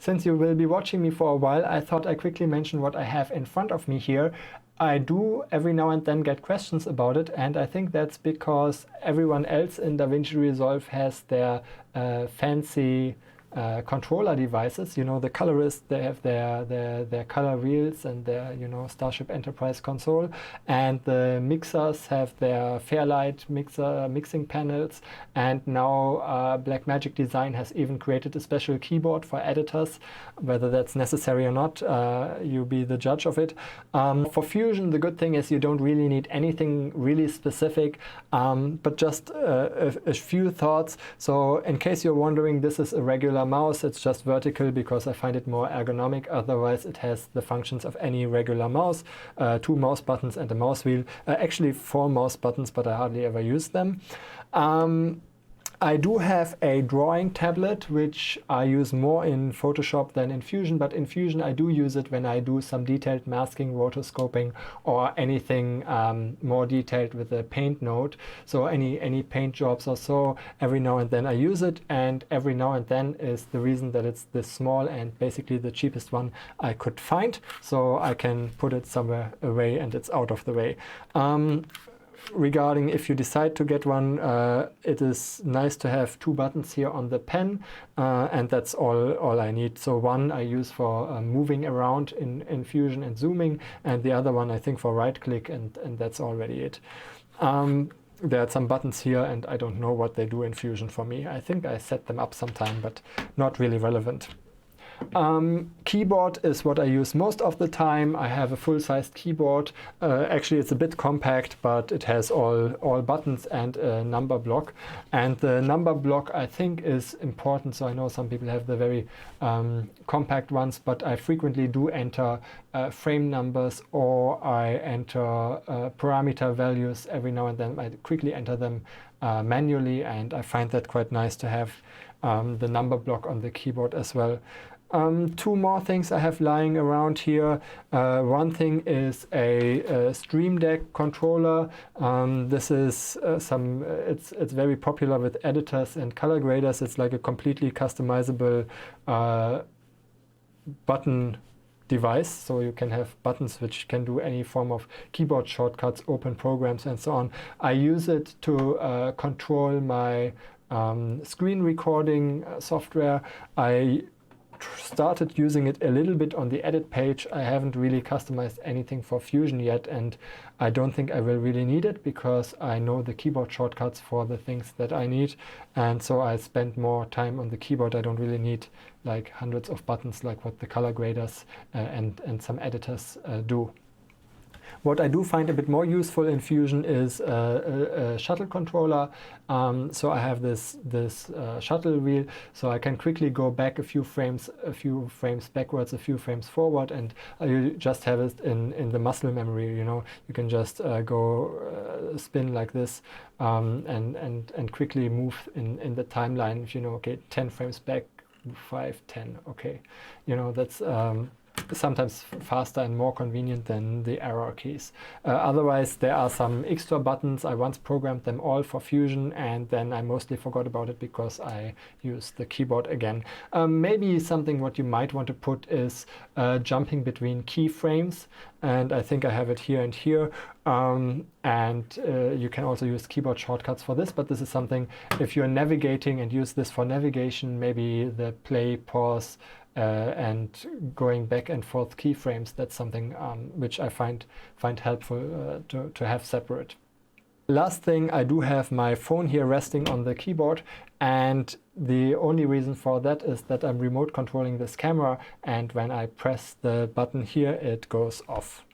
Since you will be watching me for a while, I thought I quickly mention what I have in front of me here. I do every now and then get questions about it, and I think that's because everyone else in DaVinci Resolve has their fancy controller devices. You know, the colorists, they have their color wheels and their, you know, Starship Enterprise console, and the mixers have their Fairlight mixing panels, and now Blackmagic Design has even created a special keyboard for editors. Whether that's necessary or not, you be the judge of it. For Fusion, the good thing is you don't really need anything really specific, but just a few thoughts. So in case you're wondering, this is a regular mouse. It's just vertical because I find it more ergonomic. Otherwise, it has the functions of any regular mouse, 2 mouse buttons and a mouse wheel. Actually 4 mouse buttons, but I hardly ever use them. I do have a drawing tablet, which I use more in Photoshop than in Fusion, but in Fusion I do use it when I do some detailed masking, rotoscoping, or anything more detailed with the paint node. So any paint jobs or so, every now and then I use it, and every now and then is the reason that it's this small and basically the cheapest one I could find, so I can put it somewhere away and it's out of the way. Regarding if you decide to get one, it is nice to have 2 buttons here on the pen, and that's all I need. So one I use for moving around in Fusion and zooming, and the other one I think for right click, and that's already it. There are some buttons here, and I don't know what they do in Fusion for me. I think I set them up sometime, but not really relevant. Keyboard is what I use most of the time. I have a full-sized keyboard. Actually, it's a bit compact, but it has all buttons and a number block. And the number block, I think, is important. So I know some people have the very compact ones, but I frequently do enter frame numbers, or I enter parameter values every now and then. I quickly enter them manually, and I find that quite nice to have the number block on the keyboard as well. 2 more things I have lying around here. One thing is a Stream Deck controller. This is it's very popular with editors and color graders. It's like a completely customizable button device, so you can have buttons which can do any form of keyboard shortcuts, open programs, and so on. I use it to control my screen recording software. I started using it a little bit on the edit page. I haven't really customized anything for Fusion yet, and I don't think I will really need it because I know the keyboard shortcuts for the things that I need, and so I spend more time on the keyboard. I don't really need like hundreds of buttons like what the color graders and some editors do. What I do find a bit more useful in Fusion is a shuttle controller. So I have this shuttle wheel, so I can quickly go back a few frames backwards, a few frames forward, and you just have it in the muscle memory. You know, you can just go spin like this and quickly move in the timeline. If you know, okay, 10 frames back, 5, 10. Okay, you know, that's sometimes faster and more convenient than the arrow keys. Otherwise, there are some extra buttons. I once programmed them all for Fusion, and then I mostly forgot about it because I used the keyboard again. Maybe something what you might want to put is jumping between keyframes, and I think I have it here and here. You can also use keyboard shortcuts for this, but this is something, if you're navigating and use this for navigation, maybe the play, pause, and going back and forth keyframes, that's something which I find helpful to have separate. Last thing, I do have my phone here resting on the keyboard, and the only reason for that is that I'm remote controlling this camera, and when I press the button here, it goes off.